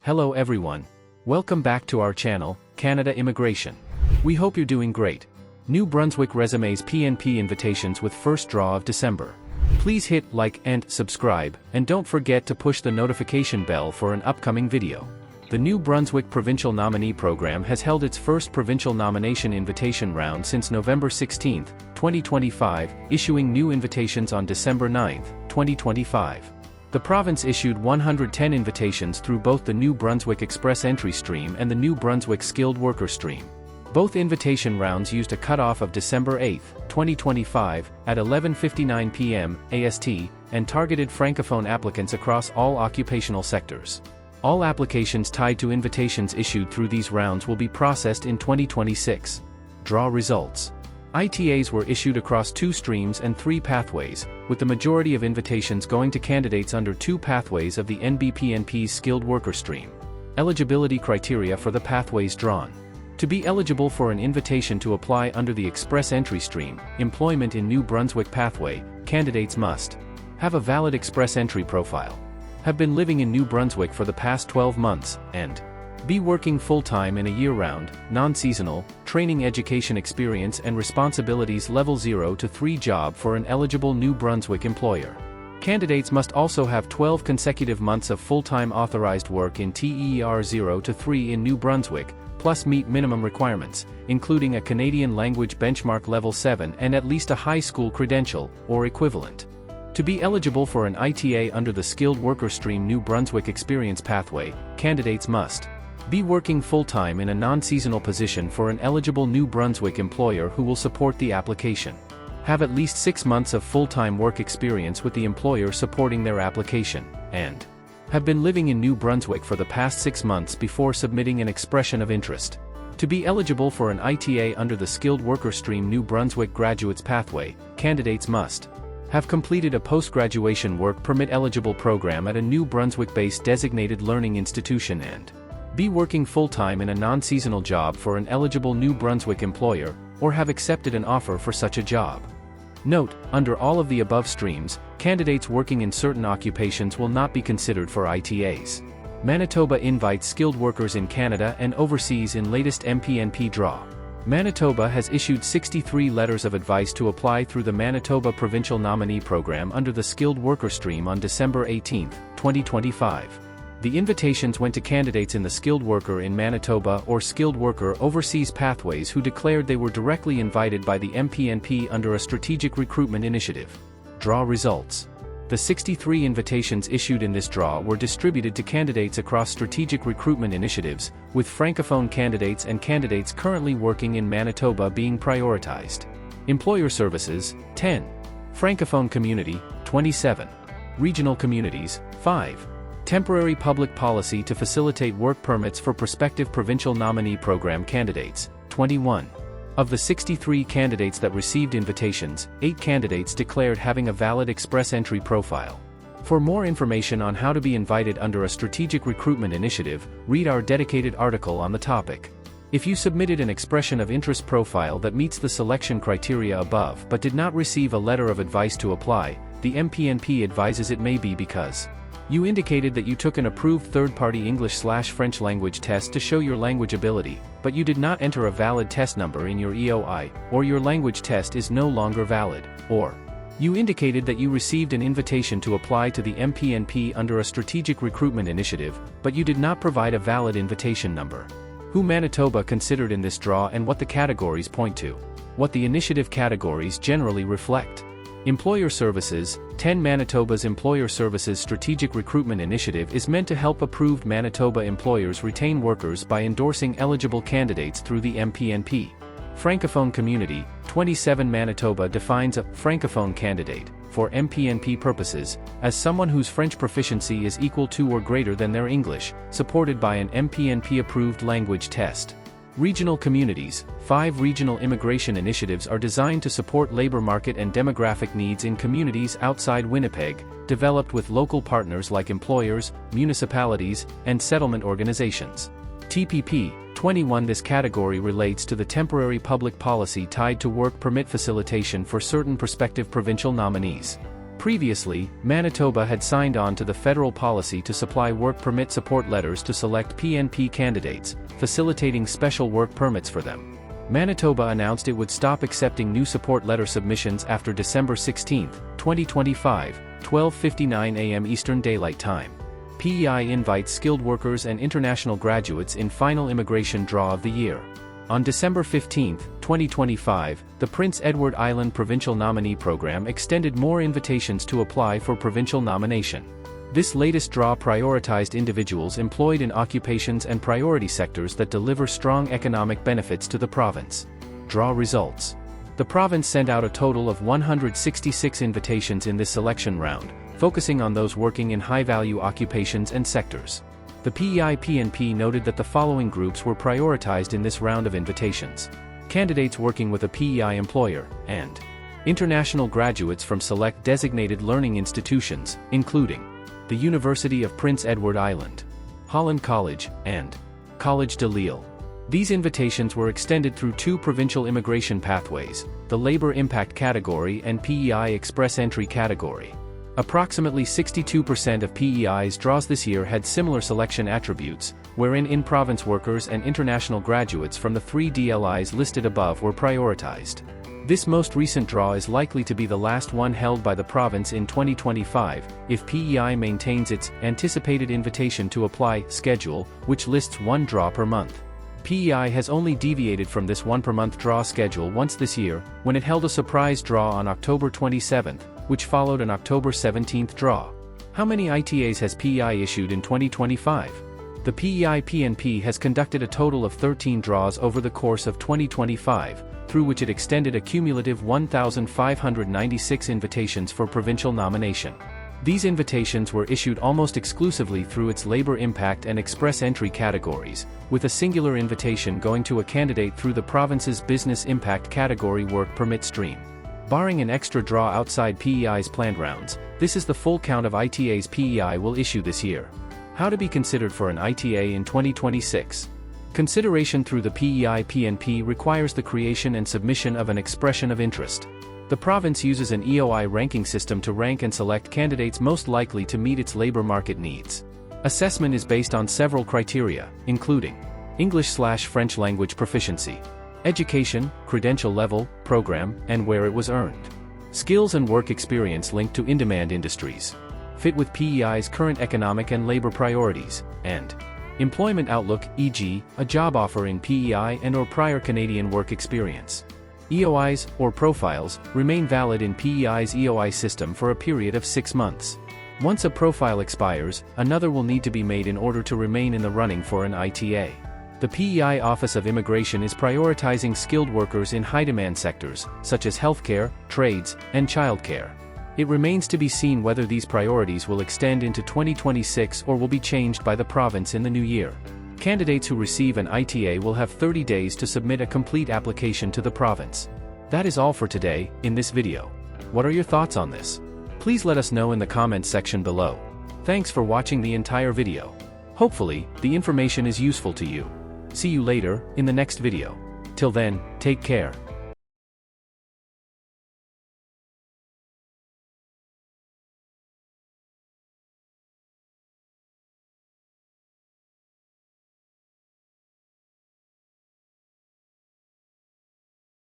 Hello everyone. Welcome back to our channel, Canada Immigration. We hope you're doing great. New Brunswick Resumes PNP invitations with first draw of December. Please hit like and subscribe, and don't forget to push the notification bell for an upcoming video. The New Brunswick Provincial Nominee Program has held its first provincial nomination invitation round since November 16, 2025, issuing new invitations on December 9, 2025. The province issued 110 invitations through both the New Brunswick Express Entry Stream and the New Brunswick Skilled Worker Stream. Both invitation rounds used a cutoff of December 8, 2025, at 11:59 p.m. AST, and targeted Francophone applicants across all occupational sectors. All applications tied to invitations issued through these rounds will be processed in 2026. Draw results. ITAs were issued across 2 streams and 3 pathways, with the majority of invitations going to candidates under 2 pathways of the NBPNP's Skilled Worker Stream. Eligibility criteria for the pathways drawn. To be eligible for an invitation to apply under the Express Entry Stream, Employment in New Brunswick pathway, candidates must have a valid Express Entry profile, have been living in New Brunswick for the past 12 months, and be working full-time in a year-round, non-seasonal, training education experience and responsibilities level 0 to 3 job for an eligible New Brunswick employer. Candidates must also have 12 consecutive months of full-time authorized work in TER 0 to 3 in New Brunswick, plus meet minimum requirements, including a Canadian language benchmark level 7 and at least a high school credential, or equivalent. To be eligible for an ITA under the Skilled Worker Stream New Brunswick Experience pathway, candidates must be working full-time in a non-seasonal position for an eligible New Brunswick employer who will support the application. Have at least 6 months of full-time work experience with the employer supporting their application, and have been living in New Brunswick for the past 6 months before submitting an expression of interest. To be eligible for an ITA under the Skilled Worker Stream New Brunswick Graduates pathway, candidates must have completed a post-graduation work permit-eligible program at a New Brunswick-based designated learning institution and be working full-time in a non-seasonal job for an eligible New Brunswick employer, or have accepted an offer for such a job. Note, under all of the above streams, candidates working in certain occupations will not be considered for ITAs. Manitoba invites skilled workers in Canada and overseas in latest MPNP draw. Manitoba has issued 63 letters of advice to apply through the Manitoba Provincial Nominee Program under the Skilled Worker Stream on December 18, 2025. The invitations went to candidates in the Skilled Worker in Manitoba or Skilled Worker Overseas pathways who declared they were directly invited by the MPNP under a strategic recruitment initiative. Draw results. The 63 invitations issued in this draw were distributed to candidates across strategic recruitment initiatives, with Francophone candidates and candidates currently working in Manitoba being prioritized. Employer Services, 10. Francophone Community, 27. Regional Communities, 5. Temporary Public Policy to facilitate work permits for prospective Provincial Nominee Program candidates, 21. Of the 63 candidates that received invitations, 8 candidates declared having a valid Express Entry profile. For more information on how to be invited under a strategic recruitment initiative, read our dedicated article on the topic. If you submitted an expression of interest profile that meets the selection criteria above but did not receive a letter of advice to apply, the MPNP advises it may be because you indicated that you took an approved third-party English/French language test to show your language ability, but you did not enter a valid test number in your EOI, or your language test is no longer valid, or you indicated that you received an invitation to apply to the MPNP under a strategic recruitment initiative, but you did not provide a valid invitation number. Who Manitoba considered in this draw and what the categories point to. What the initiative categories generally reflect. Employer Services, 10. Manitoba's Employer Services Strategic Recruitment Initiative is meant to help approved Manitoba employers retain workers by endorsing eligible candidates through the MPNP. Francophone Community, 27. Manitoba defines a Francophone candidate, for MPNP purposes, as someone whose French proficiency is equal to or greater than their English, supported by an MPNP-approved language test. Regional Communities, 5 regional immigration initiatives are designed to support labor market and demographic needs in communities outside Winnipeg, developed with local partners like employers, municipalities, and settlement organizations. TPP, 21. This category relates to the temporary public policy tied to work permit facilitation for certain prospective provincial nominees. Previously, Manitoba had signed on to the federal policy to supply work permit support letters to select PNP candidates, facilitating special work permits for them. Manitoba announced it would stop accepting new support letter submissions after December 16, 2025, 12:59 a.m. Eastern Daylight Time. PEI invites skilled workers and international graduates in final immigration draw of the year. On December 15, 2025, the Prince Edward Island Provincial Nominee Program extended more invitations to apply for provincial nomination. This latest draw prioritized individuals employed in occupations and priority sectors that deliver strong economic benefits to the province. Draw results. The province sent out a total of 166 invitations in this selection round, focusing on those working in high-value occupations and sectors. The PEI PNP noted that the following groups were prioritized in this round of invitations: candidates working with a PEI employer, and international graduates from select designated learning institutions, including the University of Prince Edward Island, Holland College, and College de Lille. These invitations were extended through two provincial immigration pathways, the Labor Impact Category and PEI Express Entry Category. Approximately 62% of PEI's draws this year had similar selection attributes, wherein in-province workers and international graduates from the three DLIs listed above were prioritized. This most recent draw is likely to be the last one held by the province in 2025, if PEI maintains its anticipated invitation to apply schedule, which lists one draw per month. PEI has only deviated from this one-per-month draw schedule once this year, when it held a surprise draw on October 27, which followed an October 17 draw. How many ITAs has PEI issued in 2025? The PEI PNP has conducted a total of 13 draws over the course of 2025, through which it extended a cumulative 1,596 invitations for provincial nomination. These invitations were issued almost exclusively through its Labor Impact and Express Entry categories, with a singular invitation going to a candidate through the province's Business Impact Category work permit stream. Barring an extra draw outside PEI's planned rounds, this is the full count of ITAs PEI will issue this year. How to be considered for an ITA in 2026. Consideration through the PEI PNP requires the creation and submission of an expression of interest. The province uses an EOI ranking system to rank and select candidates most likely to meet its labor market needs. Assessment is based on several criteria, including English/French language proficiency, education, credential level, program, and where it was earned, skills and work experience linked to in-demand industries, fit with PEI's current economic and labor priorities, and employment outlook, e.g., a job offer in PEI and/or prior Canadian work experience. EOIs, or profiles, remain valid in PEI's EOI system for a period of 6 months. Once a profile expires, another will need to be made in order to remain in the running for an ITA. The PEI Office of Immigration is prioritizing skilled workers in high-demand sectors, such as healthcare, trades, and childcare. It remains to be seen whether these priorities will extend into 2026 or will be changed by the province in the new year. Candidates who receive an ITA will have 30 days to submit a complete application to the province. That is all for today, in this video. What are your thoughts on this? Please let us know in the comments section below. Thanks for watching the entire video. Hopefully, the information is useful to you. See you later, in the next video. Till then, take care.